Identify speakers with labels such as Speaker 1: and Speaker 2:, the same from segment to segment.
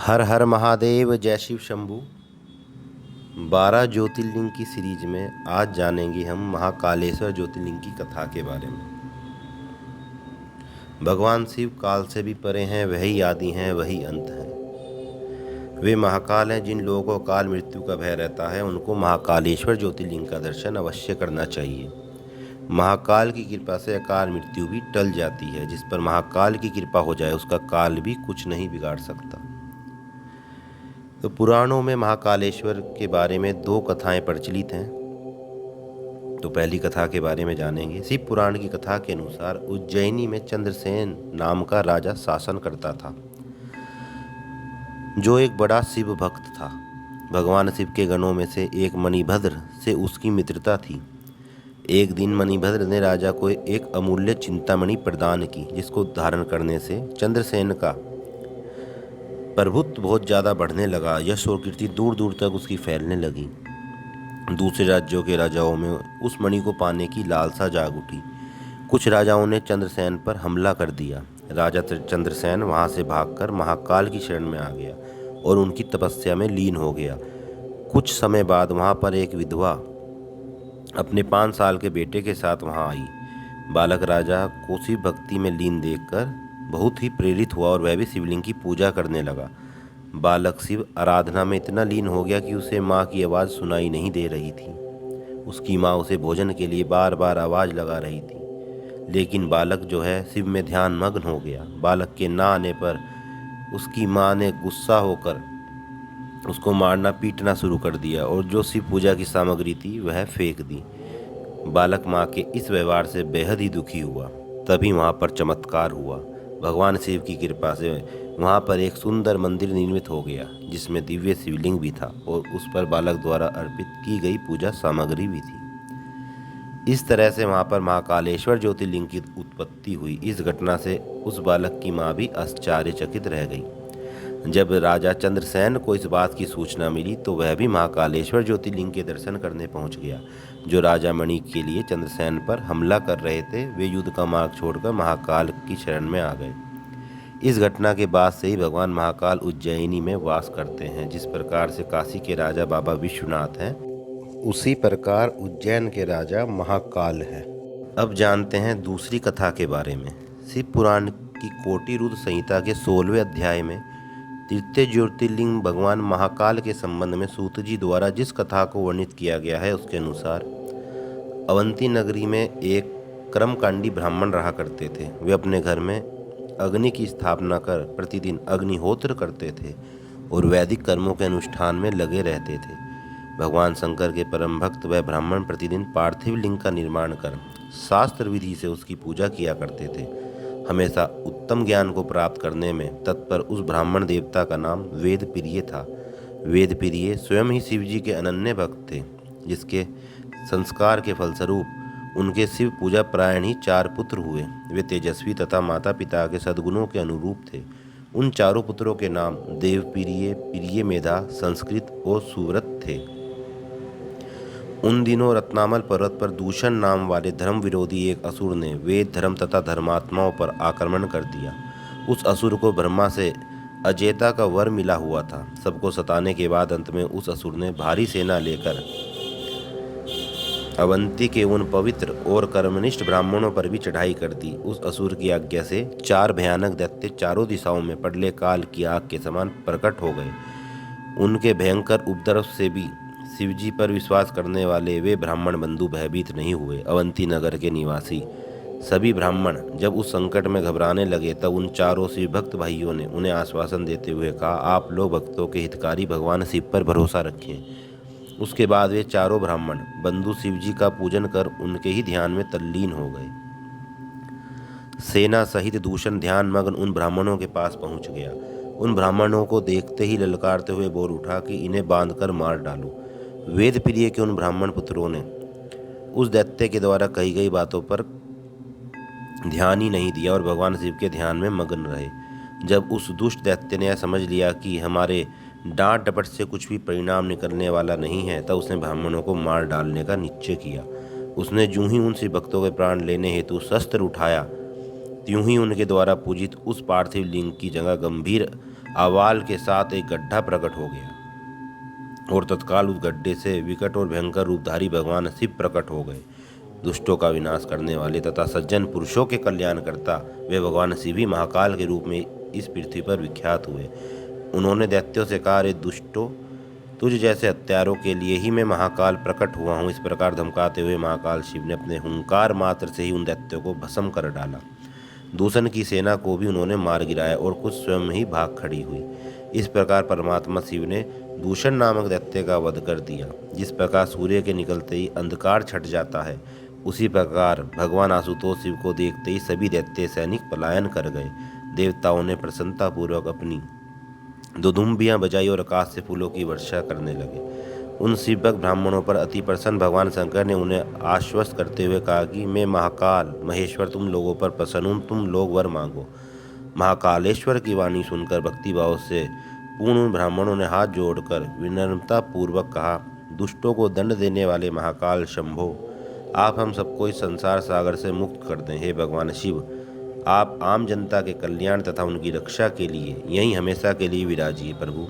Speaker 1: हर हर महादेव, जय शिव शंभू। 12 ज्योतिर्लिंग की सीरीज में आज जानेंगे हम महाकालेश्वर ज्योतिर्लिंग की कथा के बारे में। भगवान शिव काल से भी परे हैं, वही आदि हैं, वही अंत हैं। वे महाकाल हैं। जिन लोगों को काल मृत्यु का भय रहता है उनको महाकालेश्वर ज्योतिर्लिंग का दर्शन अवश्य करना चाहिए। महाकाल की कृपा से अकाल मृत्यु भी टल जाती है। जिस पर महाकाल की कृपा हो जाए उसका काल भी कुछ नहीं बिगाड़ सकता। तो पुराणों में महाकालेश्वर के बारे में 2 कथाएं प्रचलित हैं। तो पहली कथा के बारे में जानेंगे। शिव पुराण की कथा के अनुसार उज्जैनी में चंद्रसेन नाम का राजा शासन करता था, जो एक बड़ा शिव भक्त था। भगवान शिव के गणों में से एक मणिभद्र से उसकी मित्रता थी। एक दिन मणिभद्र ने राजा को एक अमूल्य चिंतामणि प्रदान की, जिसको धारण करने से चंद्रसेन का प्रभुत्व बहुत ज़्यादा बढ़ने लगा। यश और कीर्ति दूर दूर तक उसकी फैलने लगी। दूसरे राज्यों के राजाओं में उस मणि को पाने की लालसा जाग उठी। कुछ राजाओं ने चंद्रसेन पर हमला कर दिया। राजा चंद्रसेन वहां से भागकर महाकाल की शरण में आ गया और उनकी तपस्या में लीन हो गया। कुछ समय बाद वहां पर एक विधवा अपने 5 साल के बेटे के साथ वहां आई। बालक राजा को शिव भक्ति में लीन देखकर बहुत ही प्रेरित हुआ और वह भी शिवलिंग की पूजा करने लगा। बालक शिव आराधना में इतना लीन हो गया कि उसे माँ की आवाज़ सुनाई नहीं दे रही थी। उसकी माँ उसे भोजन के लिए बार बार आवाज़ लगा रही थी, लेकिन बालक जो है शिव में ध्यान मग्न हो गया। बालक के ना आने पर उसकी माँ ने गुस्सा होकर उसको मारना पीटना शुरू कर दिया और जो शिव पूजा की सामग्री थी वह फेंक दी। बालक माँ के इस व्यवहार से बेहद ही दुखी हुआ। तभी वहाँ पर चमत्कार हुआ। भगवान शिव की कृपा से वहाँ पर एक सुंदर मंदिर निर्मित हो गया, जिसमें दिव्य शिवलिंग भी था और उस पर बालक द्वारा अर्पित की गई पूजा सामग्री भी थी। इस तरह से वहाँ पर महाकालेश्वर ज्योतिर्लिंग की उत्पत्ति हुई। इस घटना से उस बालक की माँ भी आश्चर्यचकित रह गई। जब राजा चंद्रसेन को इस बात की सूचना मिली तो वह भी महाकालेश्वर ज्योतिर्लिंग के दर्शन करने पहुंच गया। जो राजा मणि के लिए चंद्रसेन पर हमला कर रहे थे वे युद्ध का मार्ग छोड़कर महाकाल की शरण में आ गए। इस घटना के बाद से ही भगवान महाकाल उज्जैनी में वास करते हैं। जिस प्रकार से काशी के राजा बाबा विश्वनाथ हैं, उसी प्रकार उज्जैन के राजा महाकाल हैं। अब जानते हैं दूसरी कथा के बारे में। शिव पुराण की कोटि रुद्र संहिता के 16वें अध्याय में तृतीय ज्योतिर्लिंग भगवान महाकाल के संबंध में सूत जी द्वारा जिस कथा को वर्णित किया गया है उसके अनुसार अवंती नगरी में एक कर्मकांडी ब्राह्मण रहा करते थे। वे अपने घर में अग्नि की स्थापना कर प्रतिदिन अग्निहोत्र करते थे और वैदिक कर्मों के अनुष्ठान में लगे रहते थे। भगवान शंकर के परम भक्त वह ब्राह्मण प्रतिदिन पार्थिव लिंग का निर्माण कर शास्त्र विधि से उसकी पूजा किया करते थे। हमेशा उत्तम ज्ञान को प्राप्त करने में तत्पर उस ब्राह्मण देवता का नाम वेदप्रिय था। वेदप्रिय स्वयं ही शिव जी के अनन्य भक्त थे, जिसके संस्कार के फलस्वरूप उनके शिव पूजा प्रायण ही 4 पुत्र हुए। वे तेजस्वी तथा माता पिता के सद्गुणों के अनुरूप थे। उन चारों पुत्रों के नाम देवप्रिय, प्रिय मेधा, संस्कृत और सुव्रत थे। उन दिनों रत्नामल पर्वत पर दूषण नाम वाले धर्म विरोधी एक असुर ने वेद धर्म तथा धर्मात्माओं पर आक्रमण कर दिया। उस असुर को ब्रह्मा से अजेता का वर मिला हुआ था। सबको सताने के बाद अंत में उस असुर ने भारी सेना लेकर अवंती के उन पवित्र और कर्मनिष्ठ ब्राह्मणों पर भी चढ़ाई कर दी। उस असुर की आज्ञा से 4 भयानक दैत्य चारों दिशाओं में प्रलय काल की आग के समान प्रकट हो गए। उनके भयंकर उपद्रव से भी शिवजी पर विश्वास करने वाले वे ब्राह्मण बंधु भयभीत नहीं हुए। अवंती नगर के निवासी सभी ब्राह्मण जब उस संकट में घबराने लगे तब उन चारों शिव भक्त भाइयों ने उन्हें आश्वासन देते हुए कहा, आप लोग भक्तों के हितकारी भगवान शिव पर भरोसा रखें। उसके बाद वे चारों ब्राह्मण बंधु शिवजी का पूजन कर उनके ही ध्यान में तल्लीन हो गए। सेना सहित दूषण ध्यान मग्न उन ब्राह्मणों के पास पहुंच गया। उन ब्राह्मणों को देखते ही ललकारते हुए बोल उठा कि इन्हें बांधकर मार डालो। वेद प्रिय के उन ब्राह्मण पुत्रों ने उस दैत्य के द्वारा कही गई बातों पर ध्यान ही नहीं दिया और भगवान शिव के ध्यान में मग्न रहे। जब उस दुष्ट दैत्य ने यह समझ लिया कि हमारे डांट डपट से कुछ भी परिणाम निकलने वाला नहीं है, तब उसने ब्राह्मणों को मार डालने का निश्चय किया। उसने जूं ही उन शिव भक्तों के प्राण लेने हेतु शस्त्र उठाया, त्यों ही उनके द्वारा पूजित उस पार्थिव लिंग की जगह गंभीर आवाल के साथ एक गड्ढा प्रकट हो गया और तत्काल उस गड्ढे से विकट और भयंकर रूपधारी भगवान शिव प्रकट हो गए। दुष्टों का विनाश करने वाले तथा सज्जन पुरुषों के कल्याणकर्ता वे भगवान शिव ही महाकाल के रूप में इस पृथ्वी पर विख्यात हुए। उन्होंने दैत्यों से कहा, अरे दुष्टों, तुझ जैसे हत्यारों के लिए ही मैं महाकाल प्रकट हुआ हूँ। इस प्रकार धमकाते हुए महाकाल शिव ने अपने हुंकार मात्र से ही उन दैत्यों को भस्म कर डाला। दूषण की सेना को भी उन्होंने मार गिराया और कुछ स्वयं ही भाग खड़ी हुई। इस प्रकार परमात्मा शिव ने दूषण नामक दैत्य का वध कर दिया। जिस प्रकार सूर्य के निकलते ही अंधकार छट जाता है, उसी प्रकार भगवान आशुतोष शिव को देखते ही सभी दैत्य सैनिक पलायन कर गए। देवताओं ने प्रसन्नतापूर्वक अपनी दुदुम्बियाँ बजाई और आकाश से फूलों की वर्षा करने लगे। उन शिवभक्त ब्राह्मणों पर अति प्रसन्न भगवान शंकर ने उन्हें आश्वस्त करते हुए कहा कि मैं महाकाल महेश्वर तुम लोगों पर प्रसन्न हूँ, तुम लोग वर मांगो। महाकालेश्वर की वाणी सुनकर भक्तिभाव से पूर्ण उन ब्राह्मणों ने हाथ जोड़कर विनम्रता पूर्वक कहा, दुष्टों को दंड देने वाले महाकाल शंभो, आप हम सबको इस संसार सागर से मुक्त कर दें। हे भगवान शिव, आप आम जनता के कल्याण तथा उनकी रक्षा के लिए यहीं हमेशा के लिए विराजिए। प्रभु,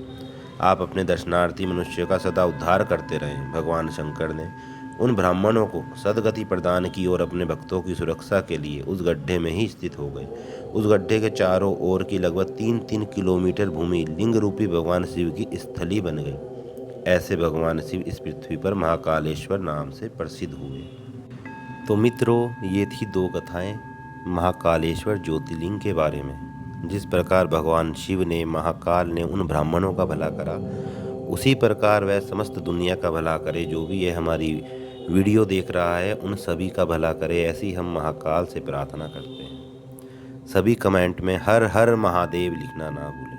Speaker 1: आप अपने दर्शनार्थी मनुष्य का सदा उद्धार करते रहें। भगवान शंकर ने उन ब्राह्मणों को सदगति प्रदान की और अपने भक्तों की सुरक्षा के लिए उस गड्ढे में ही स्थित हो गए। उस गड्ढे के चारों ओर की लगभग 3-3 किलोमीटर भूमि लिंग रूपी भगवान शिव की स्थली बन गई। ऐसे भगवान शिव इस पृथ्वी पर महाकालेश्वर नाम से प्रसिद्ध हुए। तो मित्रों, ये थी 2 कथाएं महाकालेश्वर ज्योतिर्लिंग के बारे में। जिस प्रकार भगवान शिव ने, महाकाल ने उन ब्राह्मणों का भला करा, उसी प्रकार वह समस्त दुनिया का भला करे। जो भी ये हमारी वीडियो देख रहा है, उन सभी का भला करे, ऐसी हम महाकाल से प्रार्थना करते हैं। सभी कमेंट में हर हर महादेव लिखना ना भूलें।